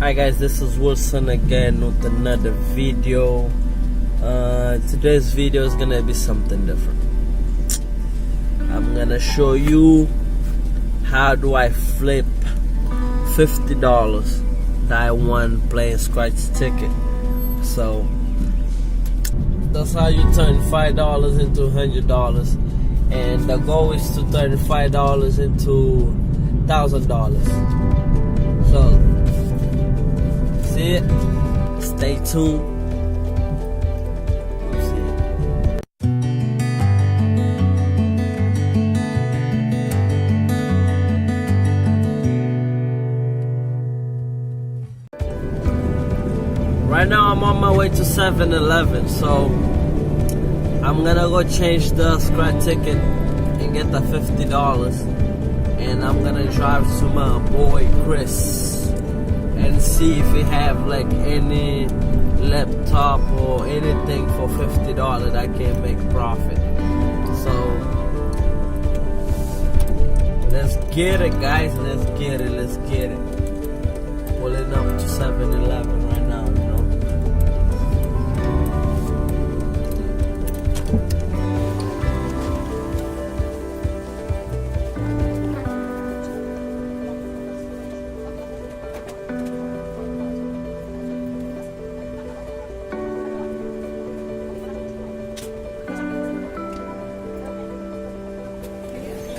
Hi guys, this is Wilson again with another video. Today's video is gonna be something different. I'm gonna show you how do I flip $50 that I won playing scratch ticket. So that's how you turn $5 into $100, and the goal is to turn $5 into $1,000. So see it, stay tuned. Right now I'm on my way to 7-Eleven, so I'm gonna go change the scratch ticket and get the $50, and I'm gonna drive to my boy Chris and see if he have like any laptop or anything for $50 that can make profit. So let's get it, guys. Let's get it. Pulling up to 7-Eleven right now, you know.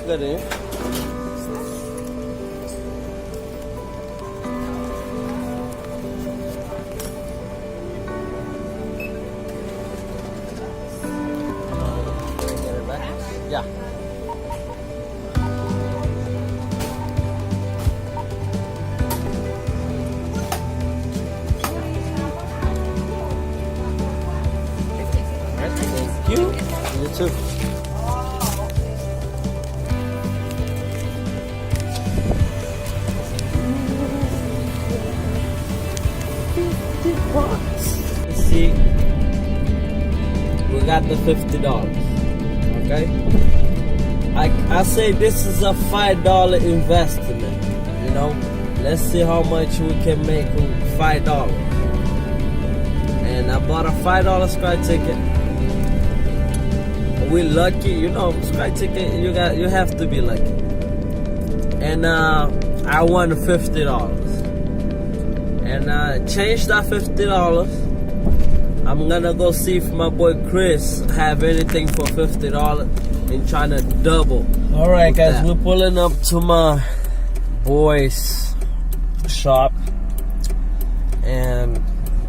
Good, eh? Yeah. Thank you. You too. See, we got the $50. Okay, I say this is a $5 investment. You know, let's see how much we can make with $5. And I bought a $5 scratch ticket. We lucky, you know. Scratch ticket, you have to be lucky. And I won $50. And change that $50. I'm gonna go see if my boy Chris have anything for $50 and trying to double. All right, guys, we're pulling up to my boy's shop, and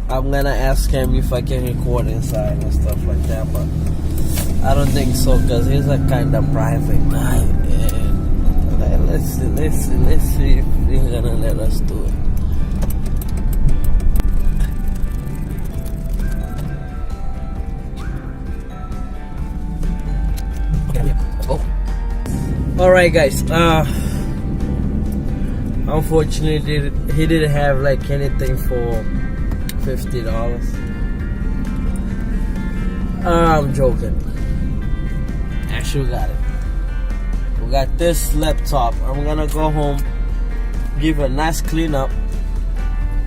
I'm gonna ask him if I can record inside and stuff like that, but I don't think so, because he's a kind of private guy. And let's see if he's gonna let us do it. Alright, guys, unfortunately he didn't have like anything for $50. I'm joking. Actually, we got it. We got this laptop. I'm gonna go home, give a nice cleanup,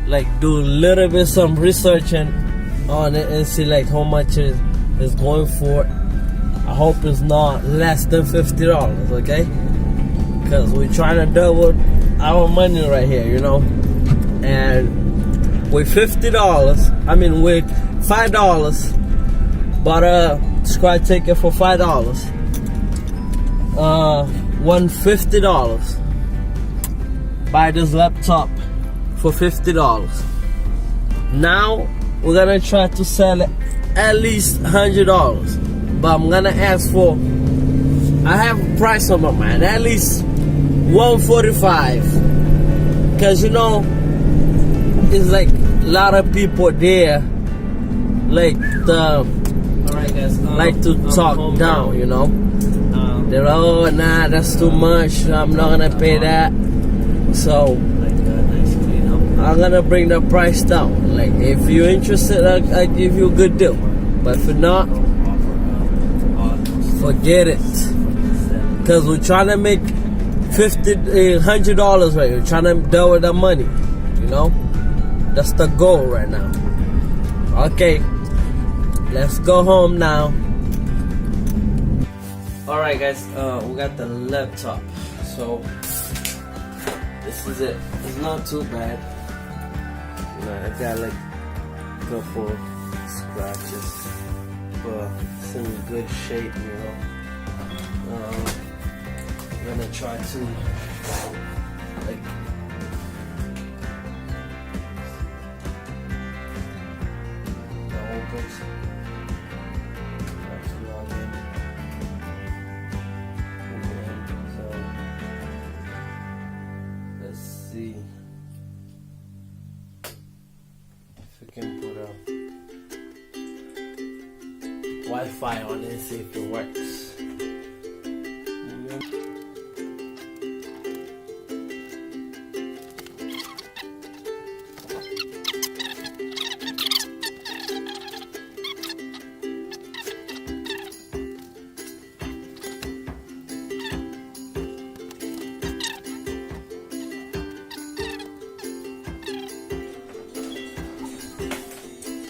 like do a little bit some researching on it and see like how much is going for it. I hope it's not less than $50, okay? Because we're trying to double our money right here, you know? And with $50, I mean with $5, bought a scratch ticket for $5. Won $50. Buy this laptop for $50. Now we're gonna try to sell it at least $100. But I'm gonna ask for, I have a price on my mind, at least $145, because you know it's like a lot of people there like to talk down, you know. They're like, oh nah, that's too much, I'm not gonna pay that. So I'm gonna bring the price down. Like if you're interested, I'll give you a good deal, but if not, forget it, because we're trying to make $100 right here, trying to double the money, you know. That's the goal right now. Okay, let's go home now. Alright guys, we got the laptop. So this is it. It's not too bad. I got like a couple scratches, but it's in good shape, you know. I'm gonna try to like see if we can put a Wi-Fi on it and see if it works.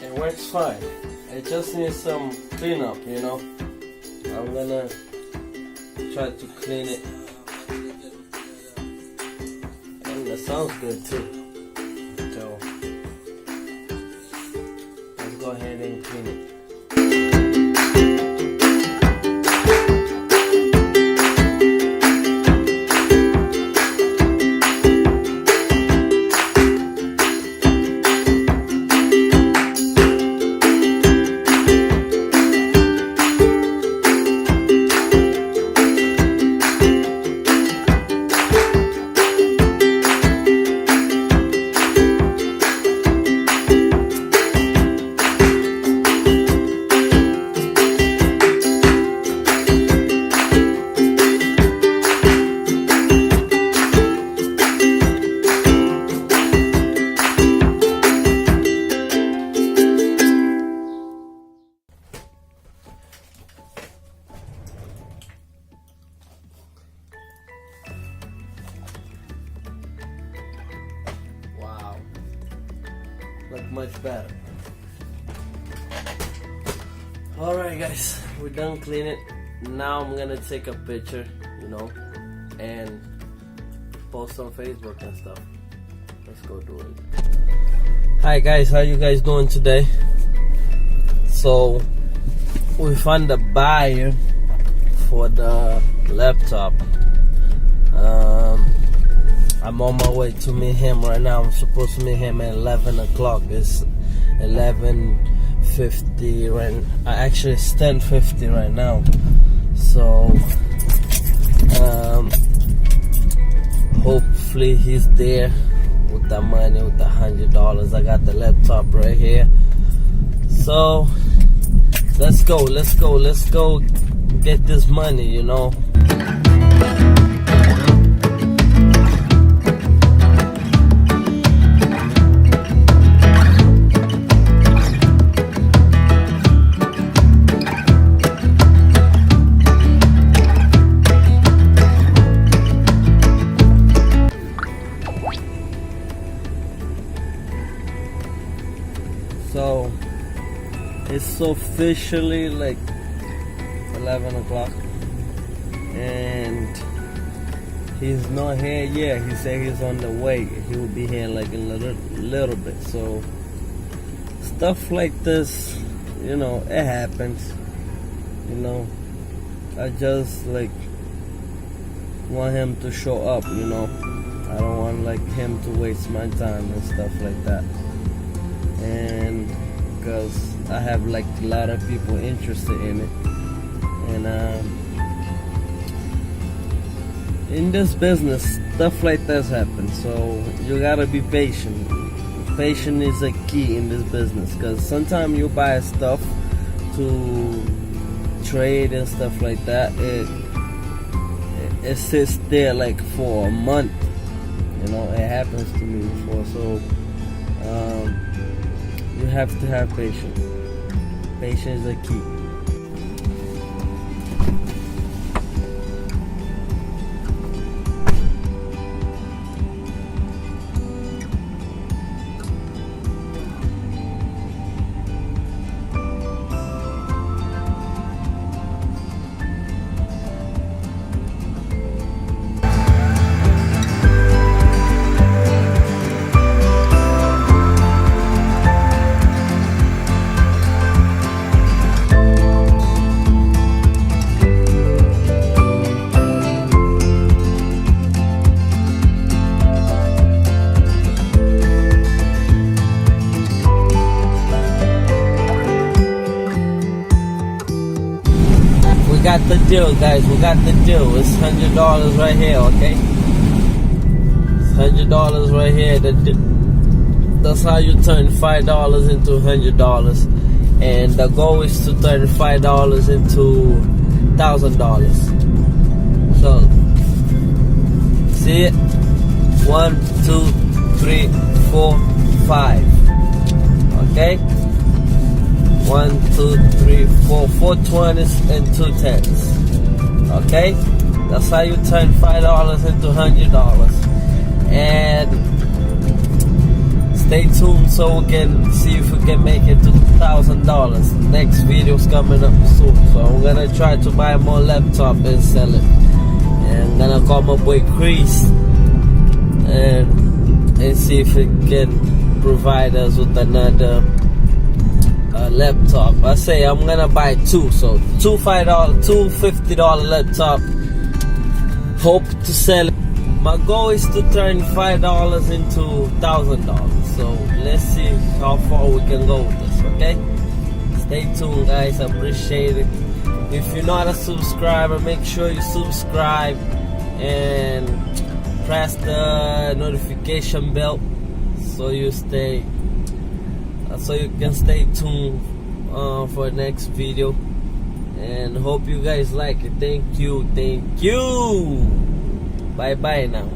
It works fine. It just needs some cleanup, you know. I'm gonna try to clean it. And that sounds good too. So let's go ahead and clean it. Look much better. Alright guys, we're done cleaning. Now I'm gonna take a picture, you know, and post on Facebook and stuff. Let's go do it. Hi guys, how you guys doing today? So we found a buyer for the laptop. I'm on my way to meet him right now. I'm supposed to meet him at 11 o'clock. It's 11:50 right. Actually, it's 10:50 right now. So hopefully he's there with that money, with the $100. I got the laptop right here. So let's go get this money, you know. So it's officially like 11 o'clock and he's not here yet. He said he's on the way. He will be here in like a little bit. So stuff like this, you know, it happens. You know, I just like want him to show up, you know. I don't want like him to waste my time and stuff like that. And because I have like a lot of people interested in it, and in this business stuff like this happens, so you gotta be patient. Patience is a key in this business, because sometimes you buy stuff to trade and stuff like that, it sits there like for a month, you know. It happens to me before. So you have to have patience. Patience is a key. got the deal, guys. We got the deal. It's $100 right here, okay? It's $100 right here. That's how you turn $5 into $100. And the goal is to turn $5 into $1,000. So, see it? 1, 2, 3, 4, 5. Okay? 1, 2, 3, 4, 4 20s and 2 10s. Okay? That's how you turn $5 into $100. And stay tuned so we can see if we can make it to $1,000. Next video's coming up soon. So I'm gonna try to buy more laptop and sell it. And I'm gonna call my boy Chris and see if he can provide us with another laptop. I say I'm gonna buy two, so two $50 laptop. Hope to sell it. My goal is to turn $5 into $1,000. So let's see how far we can go with this. Okay, stay tuned, guys. I appreciate it. If you're not a subscriber, make sure you subscribe and press the notification bell so you can stay tuned for the next video, and hope you guys like it. Thank you. Bye bye now.